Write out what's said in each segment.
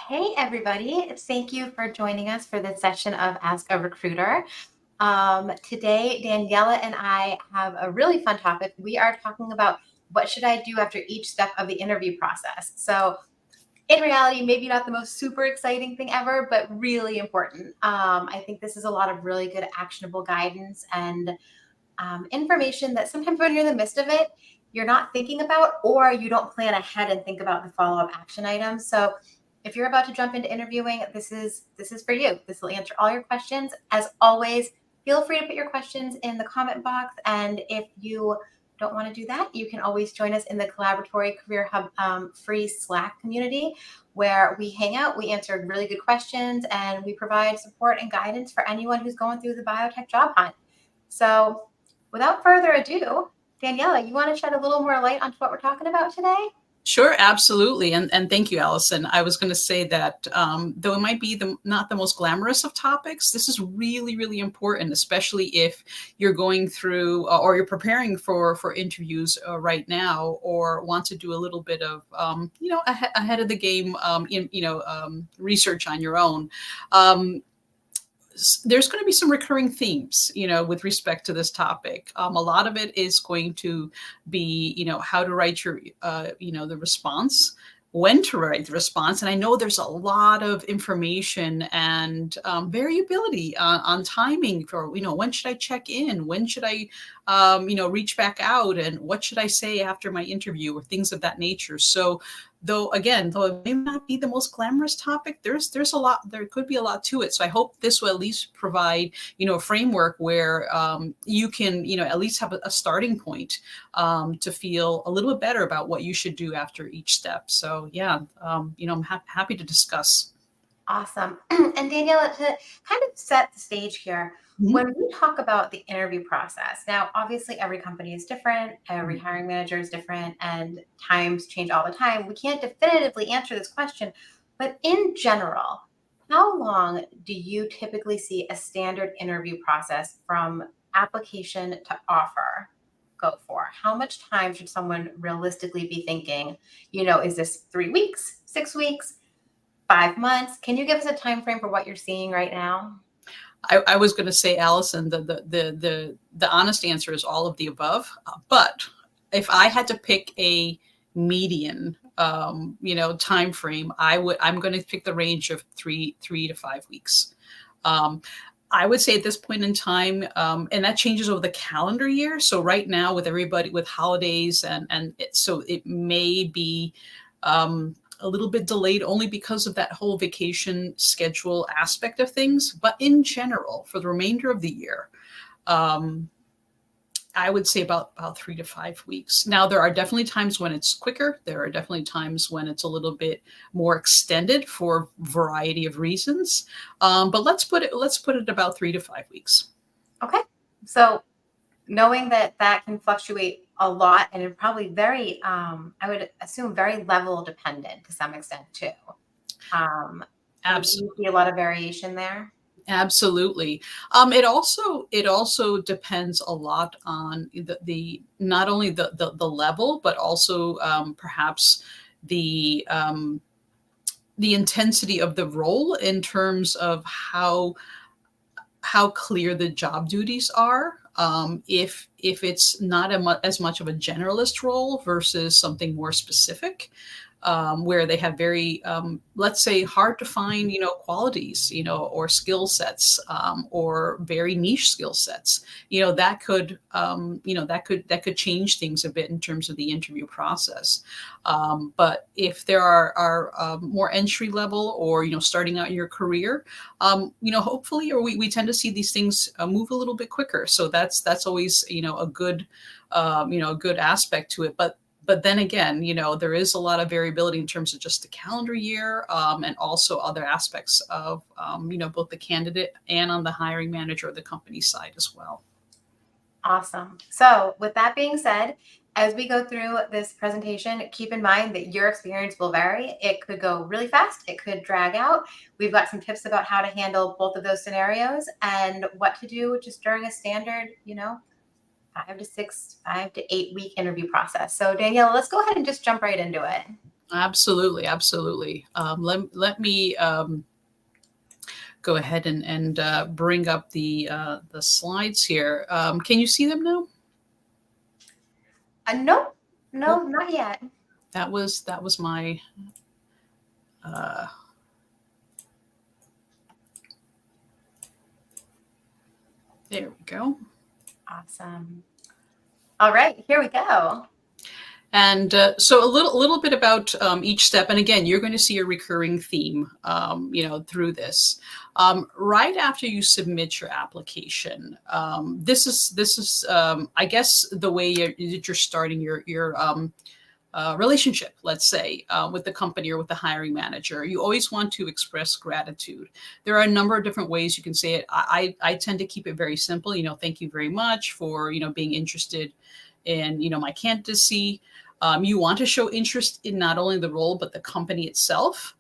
Hey, everybody. Thank you for joining us for this session of Ask a Recruiter. Today, Daniela and I have a really fun topic. We are talking about what should I do after each step of the interview process. So, in reality, maybe not the most super exciting thing ever, but really important. I think this is a lot of really good actionable guidance and information that sometimes when you're in the midst of it, you're not thinking about, or you don't plan ahead and think about the follow-up action items. So if you're about to jump into interviewing, this is for you. This will answer all your questions. As always, feel free to put your questions in the comment box. And if you don't want to do that, you can always join us in the Collaboratory Career Hub free Slack community where we hang out, we answer really good questions, and we provide support and guidance for anyone who's going through the biotech job hunt. So without further ado, Daniela, you want to shed a little more light onto what we're talking about today? Sure, absolutely. And thank you, Allison. I was going to say that though it might be not the most glamorous of topics, this is really, really important, especially if you're going through or you're preparing for interviews right now, or want to do a little bit of, ahead of the game, research on your own. There's going to be some recurring themes, with respect to this topic. A lot of it is going to be, how to write your, the response, when to write the response. And I know there's a lot of information and variability on timing for, when should I check in? When should I, reach back out? And what should I say after my interview, or things of that nature. So though it may not be the most glamorous topic, there's a lot, there could be a lot to it. So I hope this will at least provide, a framework where you can, at least have a starting point to feel a little bit better about what you should do after each step. So yeah, I'm happy to discuss. Awesome. And Daniela, to kind of set the stage here, Mhm. when we talk about the interview process, now obviously every company is different, every hiring manager is different, and times change all the time. We can't definitively answer this question, but in general, how long do you typically see a standard interview process from application to offer go for? How much time should someone realistically be thinking? Is this 3 weeks, 6 weeks? 5 months? Can you give us a time frame for what you're seeing right now? I was going to say, Allison, the honest answer is all of the above. But if I had to pick a median, time frame, I'm going to pick the range of three to 5 weeks. Um, I would say at this point in time, and that changes over the calendar year. So right now, with everybody with holidays, so it may be a little bit delayed only because of that whole vacation schedule aspect of things. But in general, for the remainder of the year, um, I would say about 3 to 5 weeks. Now, there are definitely times when it's quicker. There are definitely times when it's a little bit more extended for a variety of reasons. But let's put it about 3 to 5 weeks. Okay. So knowing that that can fluctuate a lot and it probably very, I would assume very level dependent to some extent too. Um, do you see a lot of variation there? Absolutely. It also depends a lot on the not only the level, but also perhaps the intensity of the role in terms of how clear the job duties are. If it's not as much of a generalist role versus something more specific, where they have very, let's say, hard to find, qualities, or skill sets, or very niche skill sets, that could change things a bit in terms of the interview process. But if there are more entry level, or starting out your career, hopefully, or we tend to see these things move a little bit quicker. So that's always a good aspect to it. But then again, there is a lot of variability in terms of just the calendar year, and also other aspects of, both the candidate and on the hiring manager or the company side as well. Awesome. So with that being said, as we go through this presentation, keep in mind that your experience will vary. It could go really fast. It could drag out. We've got some tips about how to handle both of those scenarios and what to do just during a standard, 5 to 8 week interview process. So Danielle, let's go ahead and just jump right into it. Absolutely, absolutely. Let me go ahead and bring up the slides here. Can you see them now? Nope, Oh, no, not yet. that was my. Uh, there we go. Awesome. All right, here we go. And so a little bit about each step. And again, you're going to see a recurring theme, through this. Right after you submit your application, this is I guess the way you're starting your relationship, let's say, with the company or with the hiring manager. You always want to express gratitude. There are a number of different ways you can say it. I tend to keep it very simple. Thank you very much for being interested in my candidacy. You want to show interest in not only the role but the company itself.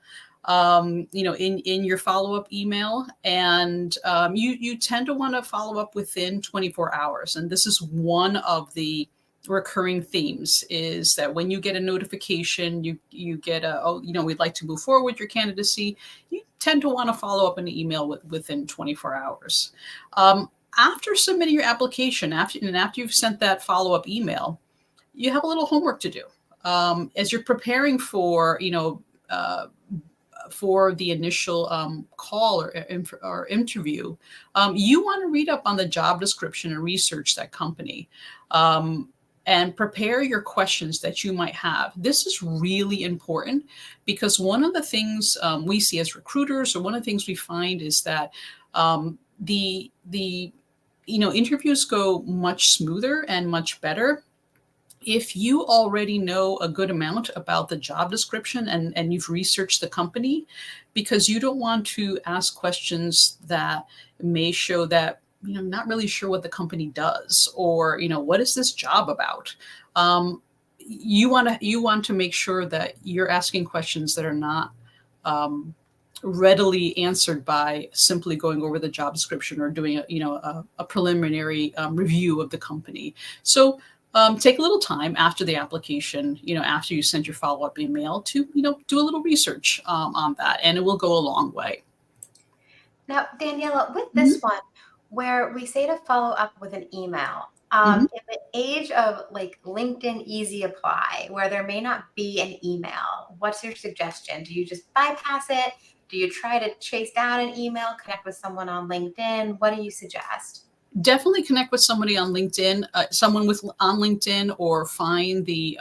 In your follow up email, and you tend to want to follow up within 24 hours. And this is one of the recurring themes, is that when you get a notification, you get we'd like to move forward with your candidacy, you tend to want to follow up an email within 24 hours. After submitting your application, after you've sent that follow up email, you have a little homework to do. As you're preparing for the initial call or interview, you want to read up on the job description and research that company, and prepare your questions that you might have. This is really important, because one of the things we see as recruiters, or one of the things we find, is that the interviews go much smoother and much better if you already know a good amount about the job description, and you've researched the company, because you don't want to ask questions that may show that not really sure what the company does, or what is this job about. You want to make sure that you're asking questions that are not readily answered by simply going over the job description or doing a preliminary review of the company. So take a little time after the application, after you send your follow-up email, to do a little research on that, and it will go a long way. Now, Daniela, with this Mhm. one, where we say to follow up with an email, Mhm. in the age of like LinkedIn Easy Apply, where there may not be an email, what's your suggestion? Do you just bypass it? Do you try to chase down an email, connect with someone on LinkedIn? What do you suggest? Definitely connect with somebody on LinkedIn, someone with on LinkedIn, or find the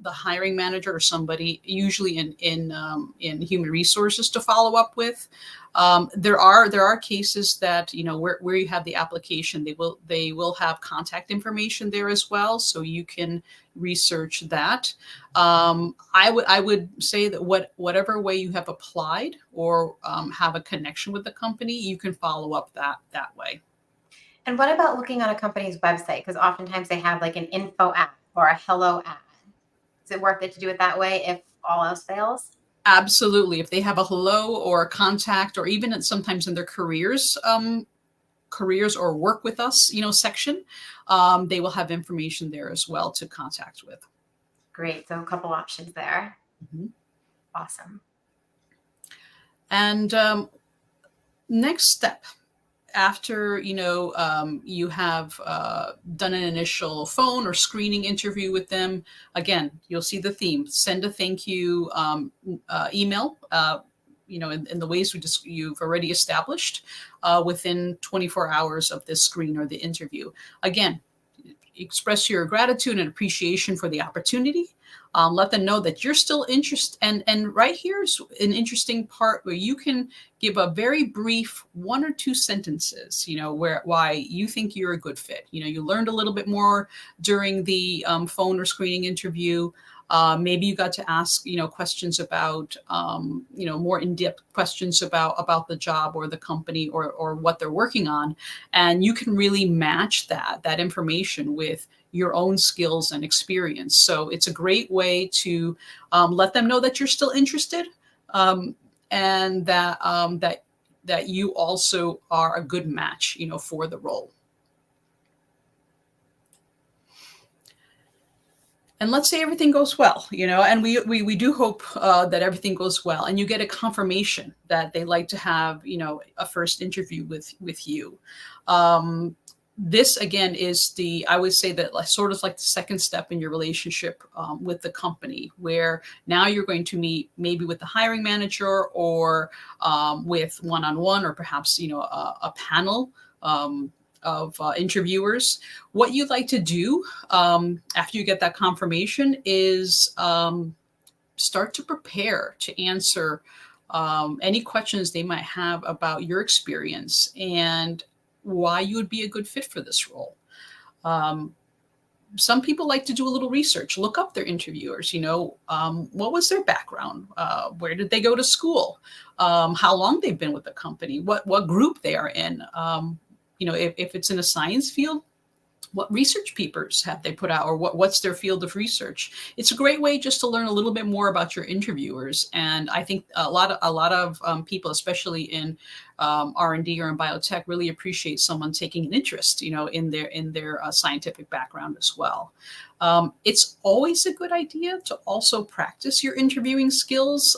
hiring manager, or somebody usually in human resources, to follow up with. There are cases that where you have the application, they will have contact information there as well, so you can research that. I would say that whatever way you have applied, or have a connection with the company, you can follow up that way. And what about looking on a company's website? Because oftentimes they have like an info app or a hello app. Is it worth it to do it that way if all else fails? Absolutely. If they have a hello or a contact, or even sometimes in their careers or work with us, section, they will have information there as well to contact with. Great. So a couple options there. Mhm. Awesome. And next step, after you have done an initial phone or screening interview with them, again, you'll see the theme: send a thank you email, in the ways you've already established, within 24 hours of this screen or the interview. Again, express your gratitude and appreciation for the opportunity. Let them know that you're still interested. And right here's an interesting part, where you can give a very brief 1 or 2 sentences, why you think you're a good fit. You learned a little bit more during the phone or screening interview. Maybe you got to ask, questions about, more in-depth questions about the job or the company, or what they're working on, and you can really match that information with your own skills and experience. So it's a great way to let them know that you're still interested, um, and that you also are a good match, for the role. And let's say everything goes well, and we do hope that everything goes well, and you get a confirmation that they like to have, a first interview with you. Um, this again is I would say that sort of like the second step in your relationship with the company, where now you're going to meet maybe with the hiring manager or with one-on-one, or perhaps, a panel of interviewers. What you'd like to do after you get that confirmation is start to prepare to answer any questions they might have about your experience and why you would be a good fit for this role. Um, some people like to do a little research, look up their interviewers, what was their background? Where did they go to school? How long they've been with the company? What group they are in? If it's in a science field, what research papers have they put out, or what's their field of research? It's a great way just to learn a little bit more about your interviewers. And I think a lot of people, especially in R&D or in biotech, really appreciate someone taking an interest, in their scientific background as well. It's always a good idea to also practice your interviewing skills.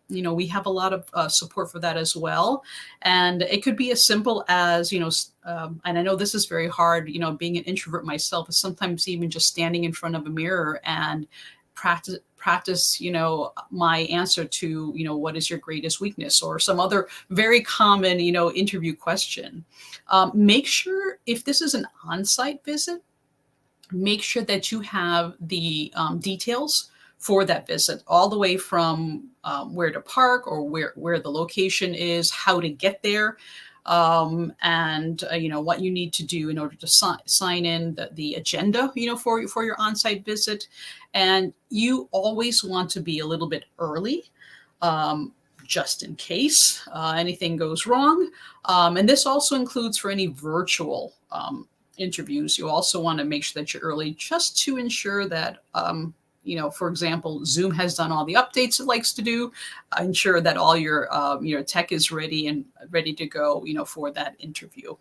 We have a lot of support for that as well. And it could be as simple as, and I know this is very hard, being an introvert myself, is sometimes even just standing in front of a mirror and practice, my answer to, what is your greatest weakness, or some other very common, interview question. Make sure, if this is an on-site visit, make sure that you have the details for that visit, all the way from where to park, or where the location is, how to get there, and what you need to do in order to sign in the agenda, for your on-site visit. And you always want to be a little bit early, just in case anything goes wrong. And this also includes for any virtual interviews. You also want to make sure that you're early, just to ensure that, for example, Zoom has done all the updates it likes to do. Ensure that all your tech is ready and ready to go, for that interview.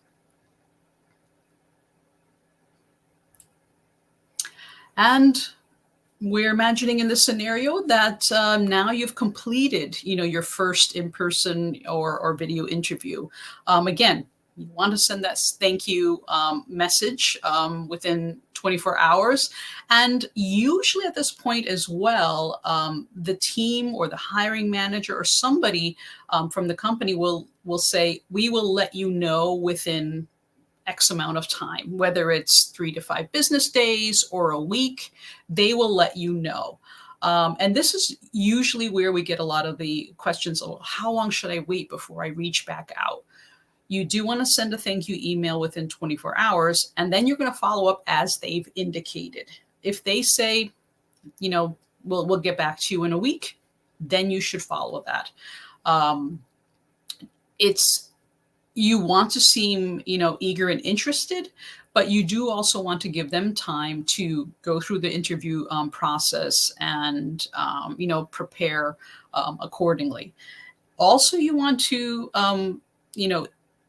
And we're imagining in this scenario that now you've completed, your first in-person or video interview. Again, you want to send that thank you message within 24 hours. And usually at this point as well, the team or the hiring manager or somebody from the company will say, we will let you know within X amount of time, whether it's 3 to 5 business days or a week, they will let you know. And this is usually where we get a lot of the questions, oh, how long should I wait before I reach back out? You do want to send a thank you email within 24 hours, and then you're going to follow up as they've indicated. If they say, we'll get back to you in a week, then you should follow that. You want to seem, eager and interested, but you do also want to give them time to go through the interview process and, prepare accordingly. Also, you want to,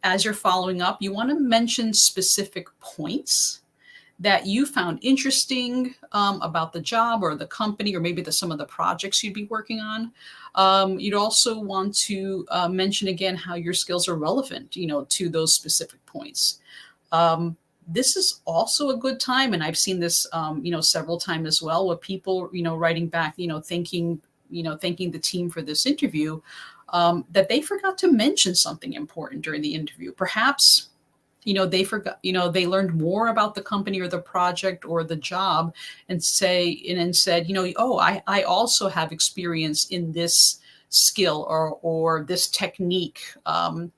as you're following up, you want to mention specific points that you found interesting about the job or the company, or maybe some of the projects you'd be working on. You'd also want to mention again how your skills are relevant, to those specific points. This is also a good time, and I've seen this, several times as well, with people, writing back, thanking the team for this interview, that they forgot to mention something important during the interview. Perhaps they forgot, they learned more about the company or the project or the job, and said, oh, I also have experience in this skill or this technique. Or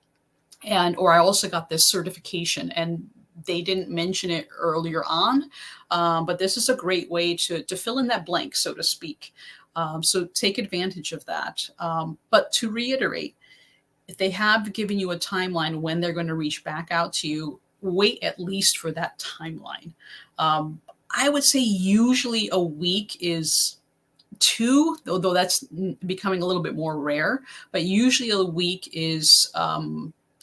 I also got this certification, and they didn't mention it earlier on. But this is a great way to fill in that blank, so to speak. So take advantage of that. But to reiterate, if they have given you a timeline when they're going to reach back out to you, wait at least for that timeline. I would say usually a week is although that's becoming a little bit more rare, but usually a week is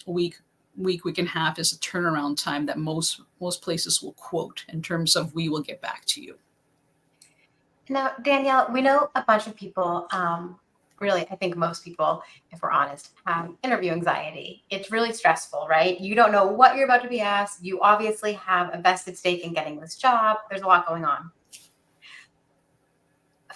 week and a half is a turnaround time that most places will quote in terms of, we will get back to you. Now, Danielle, we know a bunch of people, really, I think most people, if we're honest, have interview anxiety. It's really stressful, right? You don't know what you're about to be asked. You obviously have a vested stake in getting this job. There's a lot going on.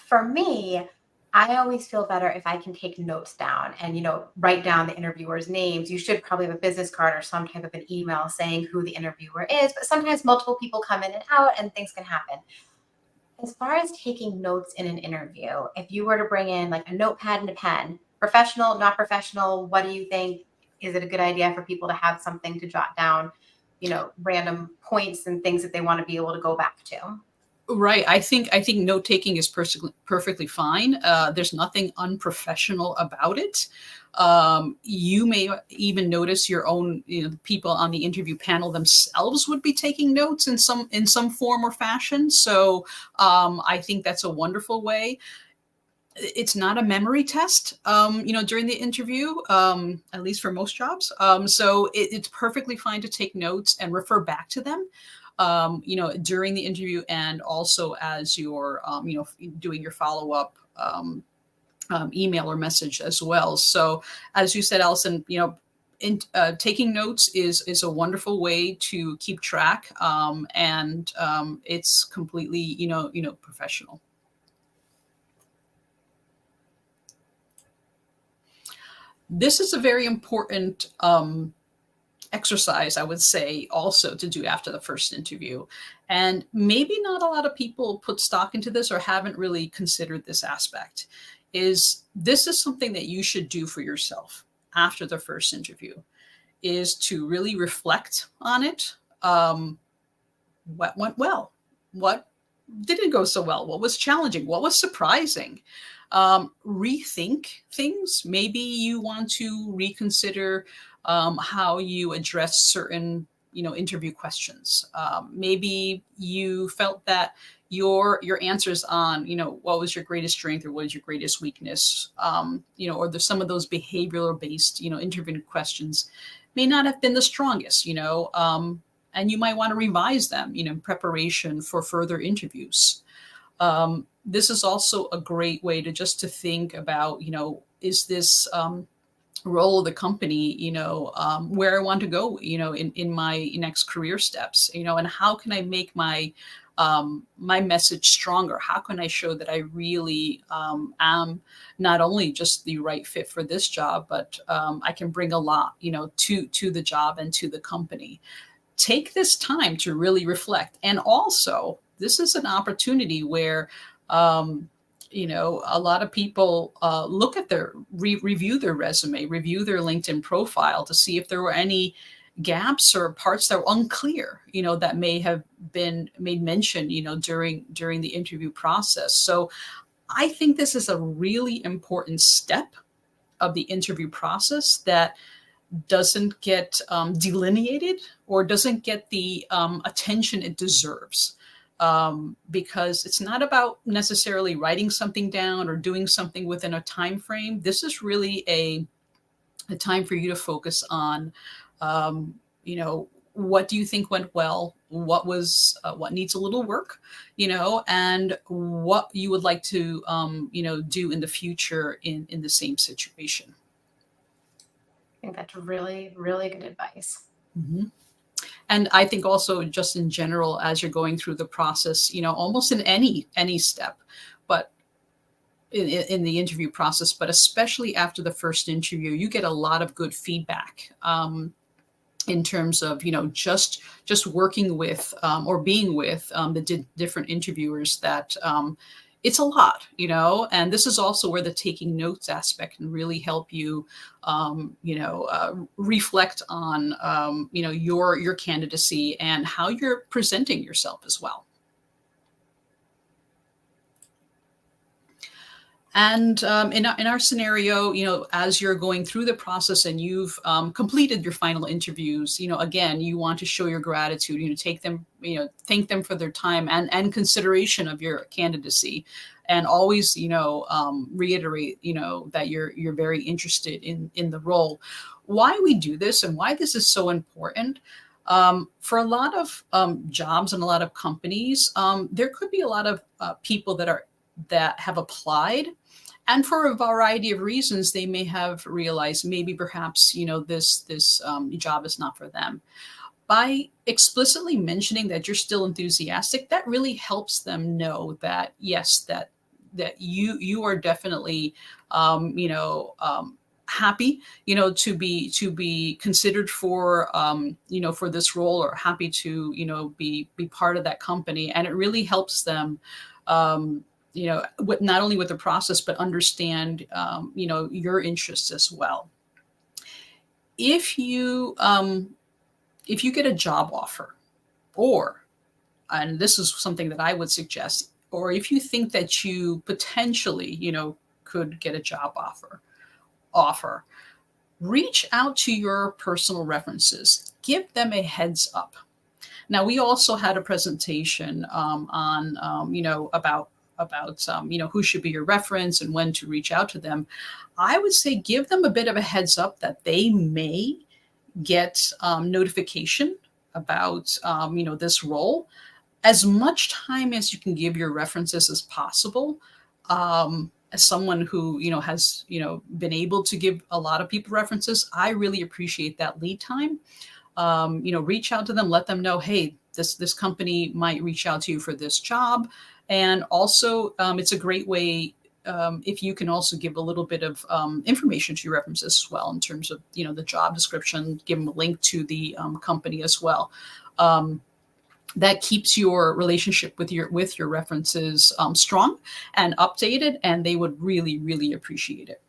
For me, I always feel better if I can take notes down and, write down the interviewers' names. You should probably have a business card or some type of an email saying who the interviewer is, but sometimes multiple people come in and out and things can happen. As far as taking notes in an interview, if you were to bring in like a notepad and a pen, professional, not professional, what do you think? Is it a good idea for people to have something to jot down, random points and things that they want to be able to go back to? Right. I think note taking is perfectly fine. There's nothing unprofessional about it. You may even notice your own, people on the interview panel themselves would be taking notes in some form or fashion. So I think that's a wonderful way. It's not a memory test, during the interview, at least for most jobs. So it's perfectly fine to take notes and refer back to them, during the interview and also as you're, doing your follow up. Email or message as well. So, as you said, Allison, taking notes is a wonderful way to keep track, and it's completely, professional. This is a very important exercise, I would say, also to do after the first interview. And maybe not a lot of people put stock into this or haven't really considered this aspect. This is something that you should do for yourself after the first interview, is to really reflect on it. What went well? What didn't go so well? What was challenging? What was surprising? Rethink things. Maybe you want to reconsider how you address certain, interview questions. Maybe you felt that your answers on, what was your greatest strength or what is your greatest weakness, or there's some of those behavioral based, interview questions may not have been the strongest, and you might want to revise them, in preparation for further interviews. This is also a great way to think about, is this role of the company, where I want to go, in my next career steps, and how can I make my message stronger? How can I show that I really am not only just the right fit for this job, but I can bring a lot, to the job and to the company. Take this time to really reflect. And also, this is an opportunity where, a lot of people look at review their resume, review their LinkedIn profile to see if there were any gaps or parts that were unclear, that may have been made mention, during the interview process. So I think this is a really important step of the interview process that doesn't get delineated or doesn't get the attention it deserves, because it's not about necessarily writing something down or doing something within a time frame. This is really a time for you to focus on, what do you think went well, what needs a little work, and what you would like to do in the future in the same situation. I think that's really, really good advice. Mhm. And I think also just in general, as you're going through the process, almost in any step, but in the interview process, but especially after the first interview, you get a lot of good feedback, in terms of, just working with, or being with, the different interviewers, that it's a lot, and this is also where the taking notes aspect can really help you, reflect on, your candidacy and how you're presenting yourself as well. And in our scenario, as you're going through the process and you've completed your final interviews, again, you want to show your gratitude, take them, thank them for their time and consideration of your candidacy, and always, reiterate, that you're very interested in the role. Why we do this and why this is so important. For a lot of jobs and a lot of companies, there could be a lot of people that are that have applied, and for a variety of reasons they may have realized maybe perhaps this job is not for them. By explicitly mentioning that you're still enthusiastic, that really helps them know that yes, that you are definitely happy, to be considered for for this role, or happy to be part of that company. And it really helps them with not only with the process, but understand your interests as well. If you if you get a job offer, or, and this is something that I would suggest, or if you think that you potentially could get a job offer, reach out to your personal references, give them a heads up. Now, we also had a presentation on about who should be your reference and when to reach out to them. I would say give them a bit of a heads up that they may get notification about this role. As much time as you can give your references as possible. As someone who has been able to give a lot of people references, I really appreciate that lead time. Reach out to them, let them know, hey, this company might reach out to you for this job. And also, it's a great way if you can also give a little bit of information to your references as well, in terms of the job description, give them a link to the company as well. That keeps your relationship with your references strong and updated, and they would really, really appreciate it.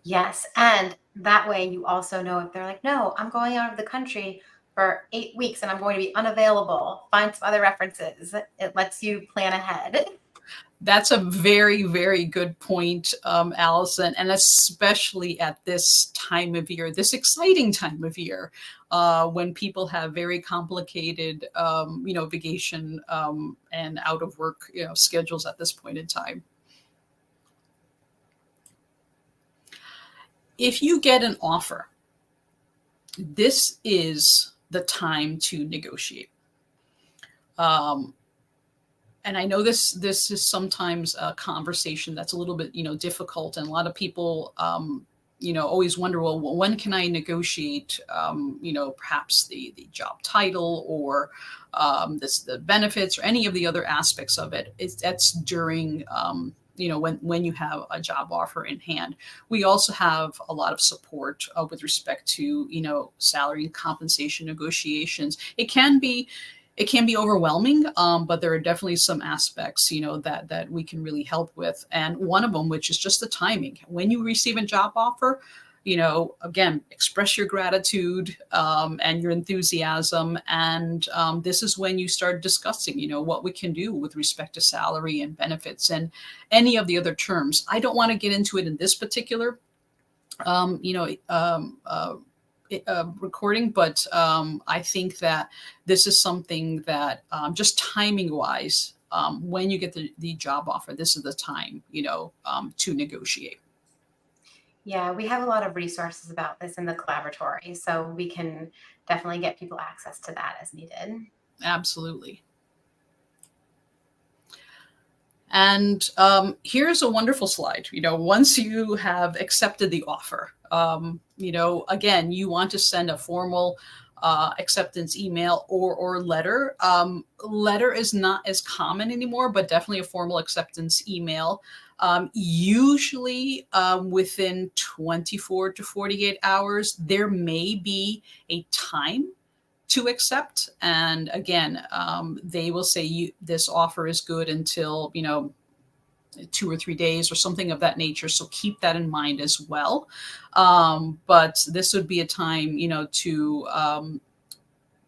Yes. And that way you also know if they're like, no, I'm going out of the country for 8 weeks and I'm going to be unavailable, find some other references. It lets you plan ahead. That's a very, very good point, Allison, and especially at this time of year, this exciting time of year, when people have very complicated, vacation and out of work, schedules at this point in time. If you get an offer, this is the time to negotiate. And I know this is sometimes a conversation that's a little bit difficult, and a lot of people always wonder, well, when can I negotiate perhaps the job title, or the benefits, or any of the other aspects of it. That's during when you have a job offer in hand. We also have a lot of support with respect to salary and compensation negotiations. It can be overwhelming, but there are definitely some aspects, that we can really help with. And one of them, which is just the timing. When you receive a job offer, again, express your gratitude and your enthusiasm. And this is when you start discussing, what we can do with respect to salary and benefits and any of the other terms. I don't want to get into it in this particular, um, you know, um, uh, recording, but I think that this is something that just timing wise, when you get the job offer, this is the time, to negotiate. Yeah, we have a lot of resources about this in the collaboratory, so we can definitely get people access to that as needed. Absolutely. And here's a wonderful slide. Once you have accepted the offer, again, you want to send a formal acceptance email or letter. Letter is not as common anymore, but definitely a formal acceptance email. Usually within 24 to 48 hours, there may be a time to accept. And again, they will say this offer is good until 2 or 3 days or something of that nature. So keep that in mind as well. But this would be a time,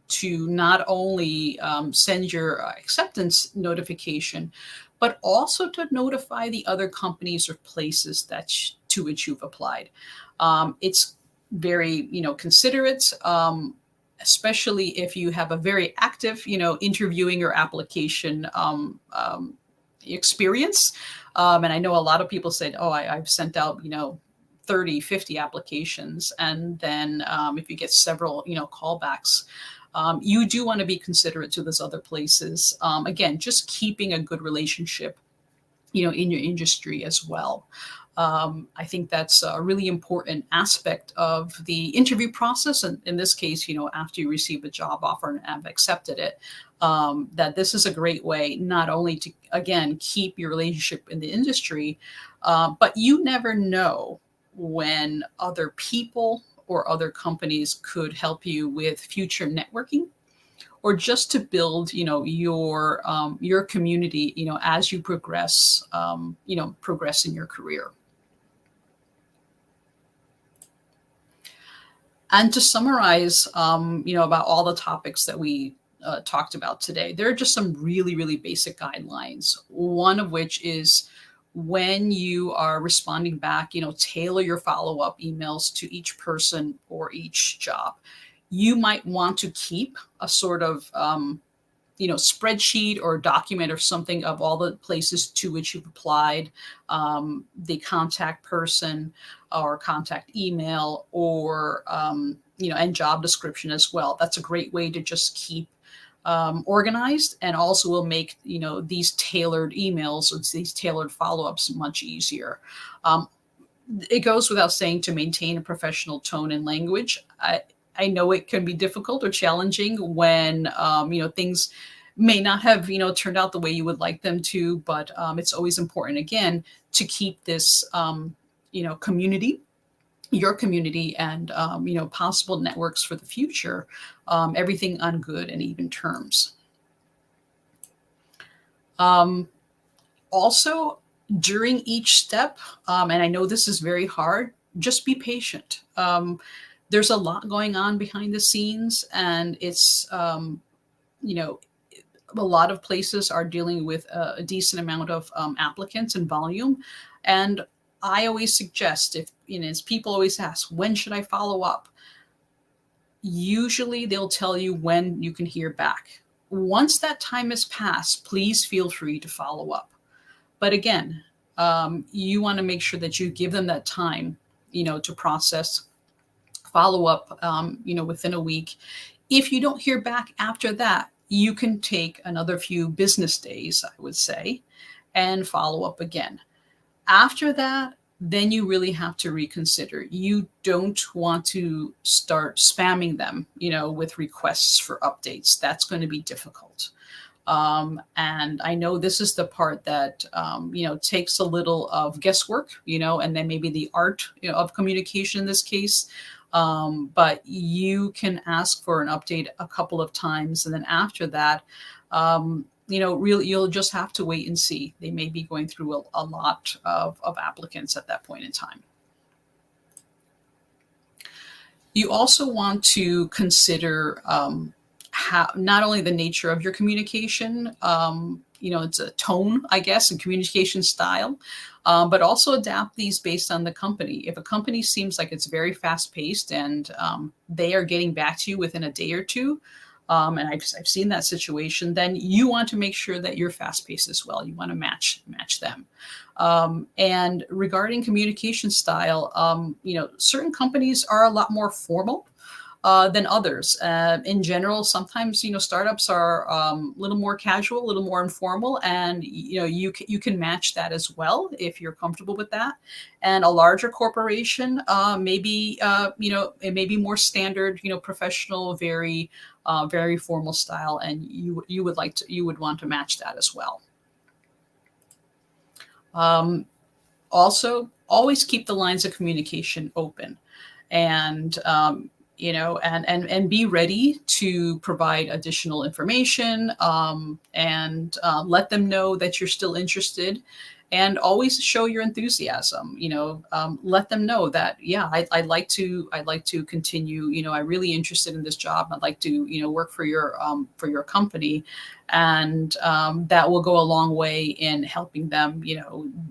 to not only send your acceptance notification, but also to notify the other companies or places to which you've applied. It's very, considerate, especially if you have a very active, interviewing or application experience. And I know a lot of people said, oh, I've sent out, 30, 50 applications. And then if you get several, callbacks, you do want to be considerate to those other places. Again, just keeping a good relationship in your industry as well. I think that's a really important aspect of the interview process. And in this case, after you receive a job offer and have accepted it, that this is a great way not only to, again, keep your relationship in the industry, but you never know when other people or other companies could help you with future networking, or just to build, your community, as you progress, progress in your career. And to summarize, about all the topics that we talked about today, there are just some really, really basic guidelines. One of which is, when you are responding back, tailor your follow up emails to each person or each job. You might want to keep a sort of spreadsheet or document or something of all the places to which you've applied, the contact person or contact email, or and job description as well. That's a great way to just keep organized, and also will make these tailored emails or these tailored follow-ups much easier. It goes without saying to maintain a professional tone and language. I know it can be difficult or challenging when things may not have turned out the way you would like them to, but it's always important, again, to keep this community, your community, and possible networks for the future, everything on good and even terms. Also, during each step, and I know this is very hard, just be patient. There's a lot going on behind the scenes, and it's a lot of places are dealing with a decent amount of applicants and volume. And I always suggest, if as people always ask, when should I follow up? Usually they'll tell you when you can hear back. Once that time has passed, please feel free to follow up. But again, you want to make sure that you give them that time, to process, follow up, within a week. If you don't hear back after that, you can take another few business days, I would say, and follow up again. After that, then you really have to reconsider. You don't want to start spamming them, with requests for updates. That's going to be difficult. And I know this is the part that, takes a little of guesswork, and then maybe the art, of communication in this case. But you can ask for an update a couple of times. And then after that, really, you'll just have to wait and see. They may be going through a lot of applicants at that point in time. You also want to consider how, not only the nature of your communication, it's a tone, I guess, and communication style, but also adapt these based on the company. If a company seems like it's very fast paced and they are getting back to you within a day or two, and I've seen that situation, then you want to make sure that you're fast paced as well. You want to match them. And regarding communication style, certain companies are a lot more formal than others. In general, sometimes startups are a little more casual, a little more informal, and you can match that as well if you're comfortable with that. And a larger corporation, maybe it may be more standard, professional, very very formal style, and you would want to match that as well. Also, always keep the lines of communication open, and and be ready to provide additional information, and let them know that you're still interested, and always show your enthusiasm. Let them know that, yeah, I'd like to continue. I'm really interested in this job. I'd like to work for your company, and that will go a long way in helping them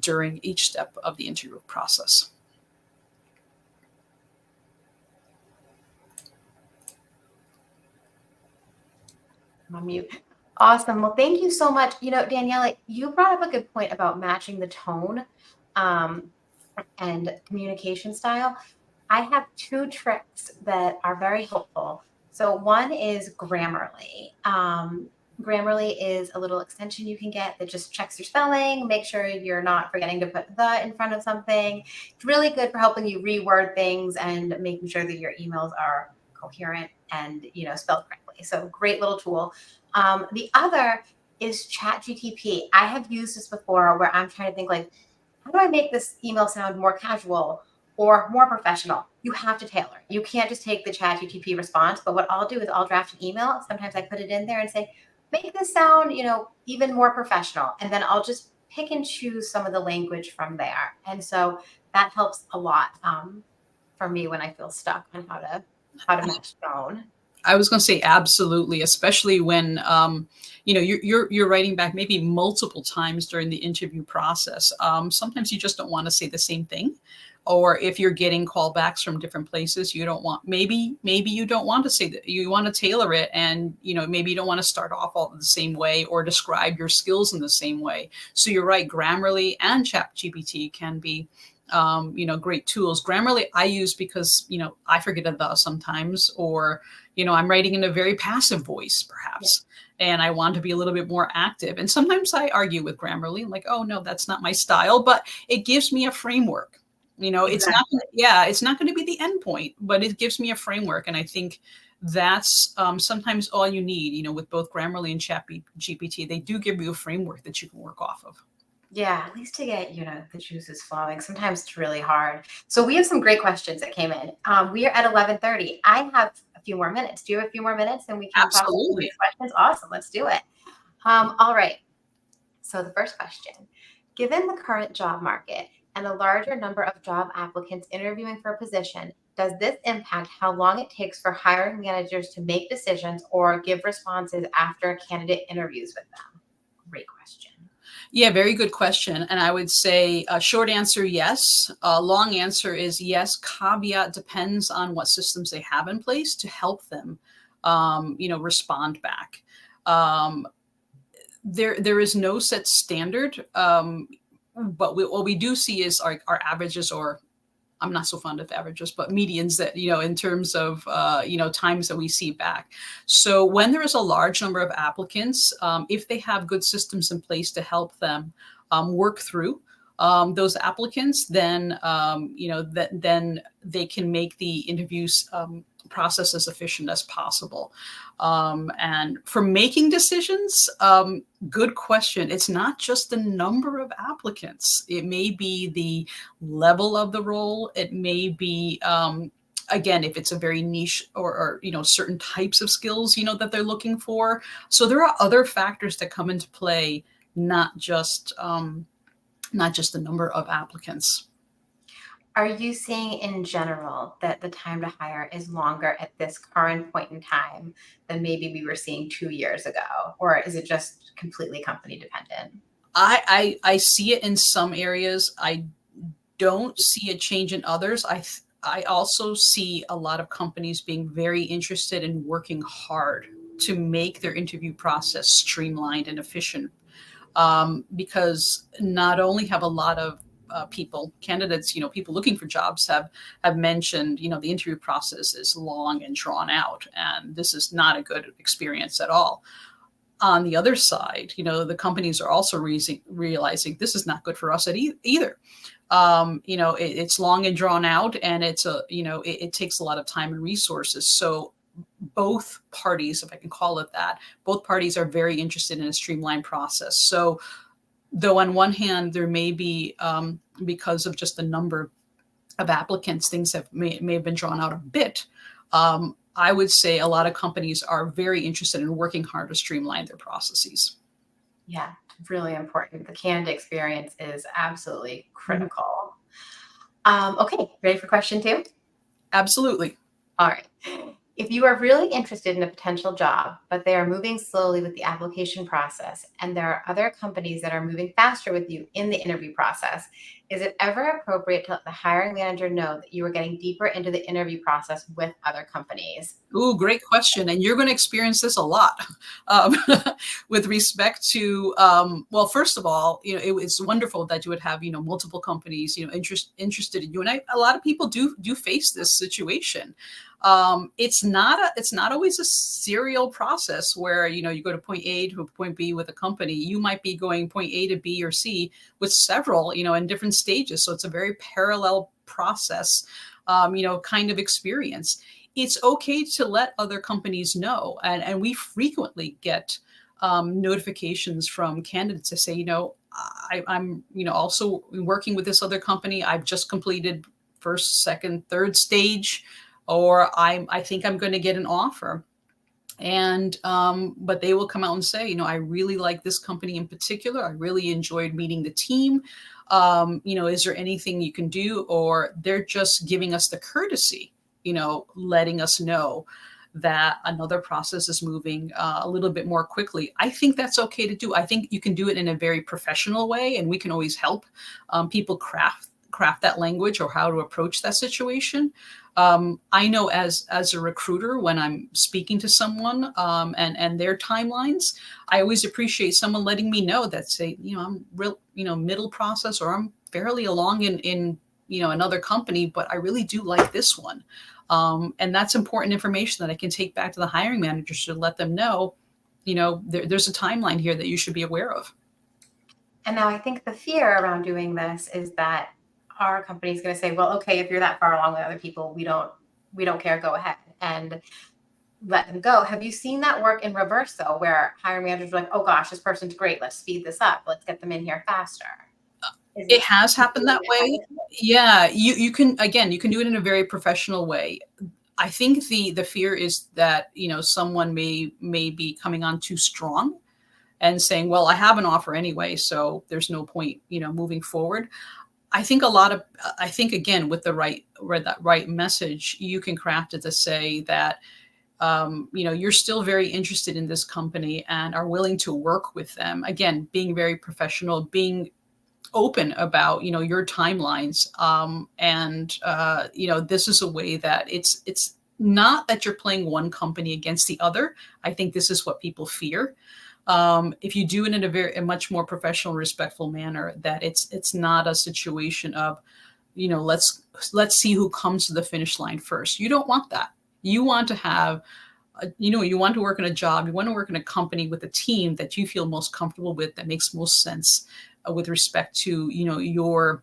during each step of the interview process. On mute. Awesome. Well, thank you so much. Daniela, you brought up a good point about matching the tone and communication style. I have two tricks that are very helpful. So one is Grammarly. Grammarly is a little extension you can get that just checks your spelling, make sure you're not forgetting to put the in front of something. It's really good for helping you reword things and making sure that your emails are coherent and spelled correctly. So great little tool. The other is ChatGTP. I have used this before where I'm trying to think like, how do I make this email sound more casual or more professional? You have to tailor. You can't just take the ChatGTP response. But what I'll do is I'll draft an email. Sometimes I put it in there and say, make this sound, even more professional. And then I'll just pick and choose some of the language from there. And so that helps a lot for me when I feel stuck on how to match tone. I was going to say absolutely, especially when you're writing back maybe multiple times during the interview process. Sometimes you just don't want to say the same thing, or if you're getting callbacks from different places, you don't want maybe you don't want to say that. You want to tailor it, and maybe you don't want to start off all the same way or describe your skills in the same way. So you're right, Grammarly and ChatGPT can be great tools. Grammarly I use because, I forget a the sometimes, or, I'm writing in a very passive voice perhaps, and I want to be a little bit more active. And sometimes I argue with Grammarly. I'm like, oh no, that's not my style, but it gives me a framework. It's not, Exactly. it's not going to be the end point, but it gives me a framework. And I think that's sometimes all you need, with both Grammarly and Chat GPT, they do give you a framework that you can work off of. Yeah, at least to get, the juices flowing. Sometimes it's really hard. So we have some great questions that came in. We are at 11:30. I have a few more minutes. Do you have a few more minutes and we can talk about some of Absolutely. these questions? Awesome. Let's do it. All right. So the first question, given the current job market and a larger number of job applicants interviewing for a position, does this impact how long it takes for hiring managers to make decisions or give responses after a candidate interviews with them? Great question. Yeah, very good question. And I would say a short answer, yes. A long answer is yes. Caveat depends on what systems they have in place to help them, respond back. Um, there is no set standard, but what we do see is our averages, or I'm not so fond of averages, but medians that, in terms of, times that we see back. So when there is a large number of applicants, if they have good systems in place to help them work through those applicants, then, then they can make the interviews process as efficient as possible. And for making decisions, good question. It's not just the number of applicants. It may be the level of the role. It may be, again, if it's a very niche or certain types of skills, that they're looking for. So there are other factors that come into play, not just the number of applicants. Are you seeing in general that the time to hire is longer at this current point in time than maybe we were seeing 2 years ago? Or is it just completely company dependent? I see it in some areas. I don't see a change in others. I also see a lot of companies being very interested in working hard to make their interview process streamlined and efficient, because not only have a lot of candidates, people looking for jobs have mentioned, the interview process is long and drawn out, and this is not a good experience at all. On the other side, the companies are also realizing this is not good for us either. It's long and drawn out, and it takes a lot of time and resources. So both parties, if I can call it that, both parties are very interested in a streamlined process. So though on one hand, there may be, because of just the number of applicants, things may have been drawn out a bit. I would say a lot of companies are very interested in working hard to streamline their processes. Yeah, really important. The candidate experience is absolutely Mhm. critical. Okay, ready for question two? Absolutely. All right. If you are really interested in a potential job, but they are moving slowly with the application process, and there are other companies that are moving faster with you in the interview process, Is it ever appropriate to let the hiring manager know that you are getting deeper into the interview process with other companies? Ooh, great question. And you're going to experience this a lot um, with respect to, well, first of all, it's wonderful that you would have, multiple companies, interested in you. And a lot of people do face this situation. It's not always a serial process where, you go to point A to point B with a company. You might be going point A to B or C with several, in different stages. So it's a very parallel process, kind of experience. It's okay to let other companies know. And we frequently get notifications from candidates to say, I'm, also working with this other company. I've just completed first, second, third stage, or I think I'm going to get an offer. And but they will come out and say, I really like this company in particular. I really enjoyed meeting the team. Is there anything you can do? Or they're just giving us the courtesy, letting us know that another process is moving a little bit more quickly. I think that's okay to do. I think you can do it in a very professional way, and we can always help people craft that language or how to approach that situation. I know as a recruiter, when I'm speaking to someone and their timelines, I always appreciate someone letting me know that, say, I'm real, middle process, or I'm fairly along in another company, but I really do like this one. And that's important information that I can take back to the hiring managers to let them know, there's a timeline here that you should be aware of. And now I think the fear around doing this is that our company is going to say, well, okay, if you're that far along with other people, we don't care, go ahead and let them go. Have you seen that work in reverse though, where hiring managers are like, oh gosh, this person's great, let's speed this up, let's get them in here faster? It has happened that way. Yeah, you can, again, you can do it in a very professional way. I think the fear is that, someone may be coming on too strong and saying, well, I have an offer anyway, so there's no point, moving forward. I think again, with that right message, you can craft it to say that, you're still very interested in this company and are willing to work with them. Again, being very professional, being open about, your timelines. And this is a way that it's not that you're playing one company against the other. I think this is what people fear. If you do it in a much more professional, respectful manner, that it's not a situation of, let's see who comes to the finish line first. You don't want that. You want to have, you want to work in a job. You want to work in a company with a team that you feel most comfortable with, that makes most sense with respect to, your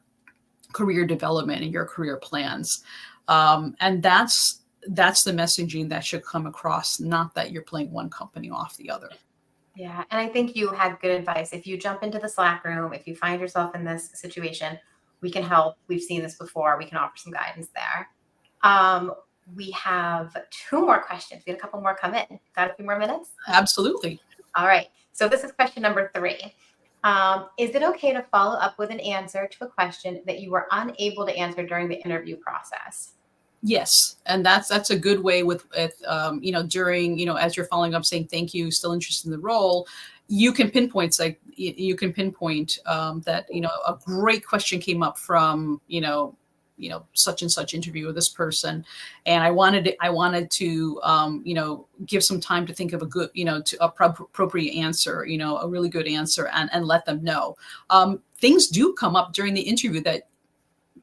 career development and your career plans. And that's the messaging that should come across, not that you're playing one company off the other. Yeah, and I think you had good advice. If you jump into the Slack room, if you find yourself in this situation, we can help. We've seen this before. We can offer some guidance there. Um, we have two more questions. We had a couple more come in. Got a few more minutes? Absolutely. All right. So this is question number 3. Is it okay to follow up with an answer to a question that you were unable to answer during the interview process? Yes, and that's a good way with during, as you're following up saying thank you, still interested in the role, you can pinpoint, like you can pinpoint that, a great question came up from, such and such interview with this person, and I wanted to give some time to think of a good, to appropriate answer, a really good answer, and let them know. Things do come up during the interview that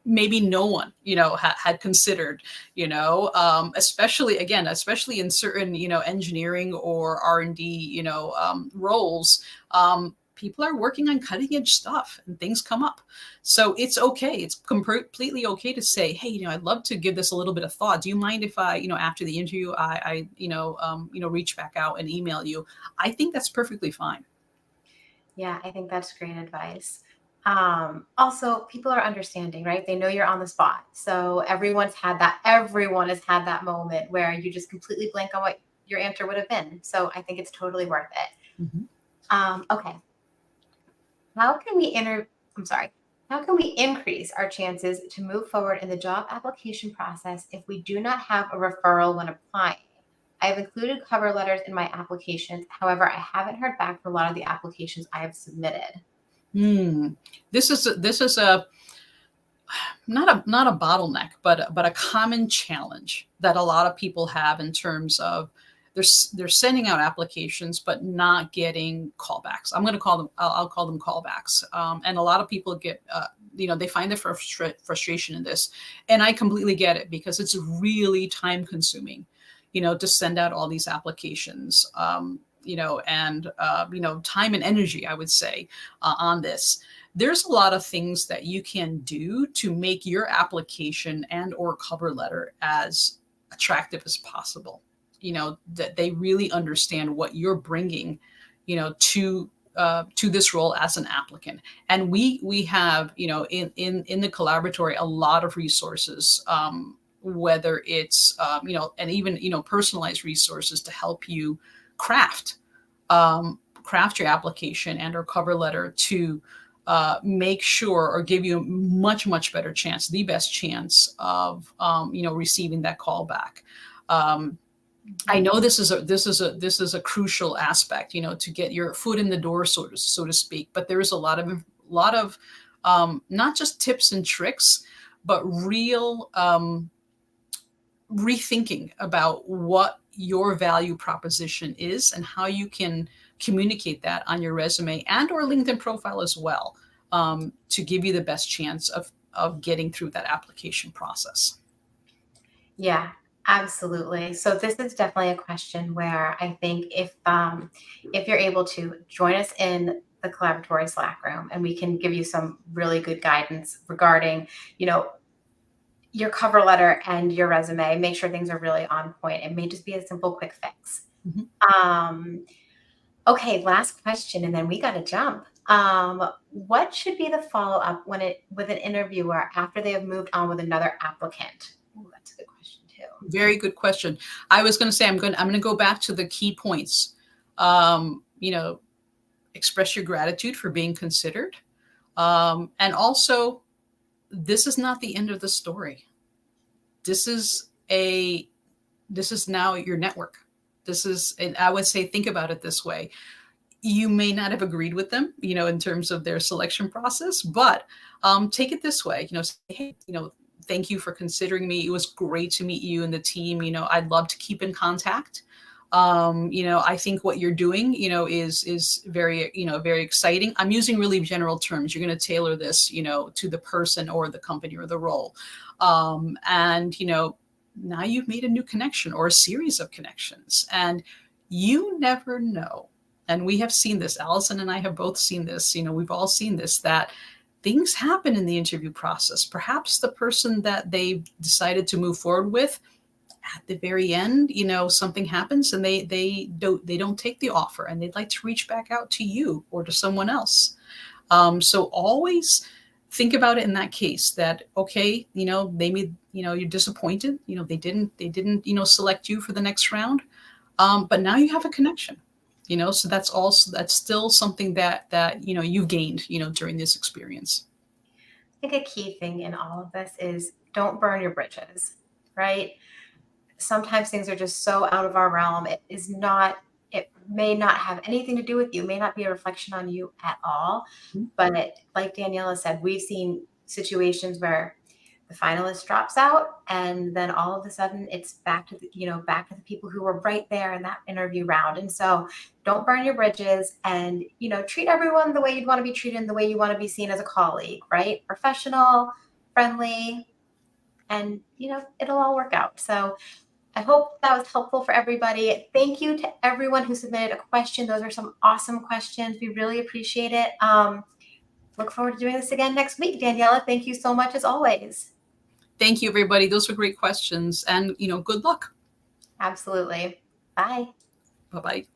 maybe no one, had considered, especially in certain, engineering or R&D, roles. People are working on cutting edge stuff and things come up. So it's okay. It's completely okay to say, hey, I'd love to give this a little bit of thought. Do you mind if I, after the interview, I reach back out and email you? I think that's perfectly fine. Yeah, I think that's great advice. Also, people are understanding, right? They know you're on the spot. So everyone has had that moment where you just completely blank on what your answer would have been. So I think it's totally worth it. Mhm. Okay. How can we enter, I'm sorry, how can we increase our chances to move forward in the job application process if we do not have a referral when applying? I have included cover letters in my applications. However, I haven't heard back from a lot of the applications I have submitted. Hmm. This is a not a bottleneck, but a common challenge that a lot of people have in terms of they're sending out applications but not getting callbacks. I'm going to call them I'll call them callbacks. And a lot of people get they find their frustration in this, and I completely get it because it's really time consuming, to send out all these applications. And time and energy, I would say, on this. There's a lot of things that you can do to make your application and or cover letter as attractive as possible. That they really understand what you're bringing, to this role as an applicant. And we have, in the collaboratory, a lot of resources, whether it's, and even, personalized resources to help you craft craft your application and or cover letter to make sure or give you a much better chance, the best chance of receiving that call back. I know this is a crucial aspect, to get your foot in the door, so to speak. But there is a lot of not just tips and tricks, but real rethinking about what your value proposition is and how you can communicate that on your resume and or LinkedIn profile as well, to give you the best chance of getting through that application process. Yeah, absolutely. So this is definitely a question where I think if you're able to join us in the collaboratory Slack room, and we can give you some really good guidance regarding, your cover letter and your resume, make sure things are really on point. It may just be a simple quick fix. Mm-hmm. Okay, last question, and then we got to jump. What should be the follow-up with an interviewer after they have moved on with another applicant? Ooh, that's a good question too. Very good question. I was going to say I'm going to go back to the key points. Express your gratitude for being considered, and also, this is not the end of the story. This is now your network. And I would say, think about it this way. You may not have agreed with them, in terms of their selection process, but take it this way, say, hey, thank you for considering me. It was great to meet you and the team. I'd love to keep in contact. I think what you're doing, is very, very exciting. I'm using really general terms. You're going to tailor this, to the person or the company or the role. And, now you've made a new connection or a series of connections, and you never know. And we have seen this. Alison and I have both seen this. We've all seen this, that things happen in the interview process. Perhaps the person that they've decided to move forward with, at the very end, something happens and they don't take the offer, and they'd like to reach back out to you or to someone else. So always think about it in that case, that, okay, maybe, you're disappointed, they didn't, select you for the next round. But now you have a connection, so that's still something that, you've gained, during this experience. I think a key thing in all of this is don't burn your bridges, right? Sometimes things are just so out of our realm. It may not have anything to do with you, it may not be a reflection on you at all. Mm-hmm. But like Daniela said, we've seen situations where the finalist drops out, and then all of a sudden it's back to the people who were right there in that interview round. And so don't burn your bridges, and treat everyone the way you'd want to be treated and the way you want to be seen as a colleague, right? Professional, friendly, and it'll all work out. So I hope that was helpful for everybody. Thank you to everyone who submitted a question. Those are some awesome questions. We really appreciate it. Look forward to doing this again next week. Daniela, thank you so much as always. Thank you, everybody. Those were great questions, and good luck. Absolutely. Bye. Bye-bye.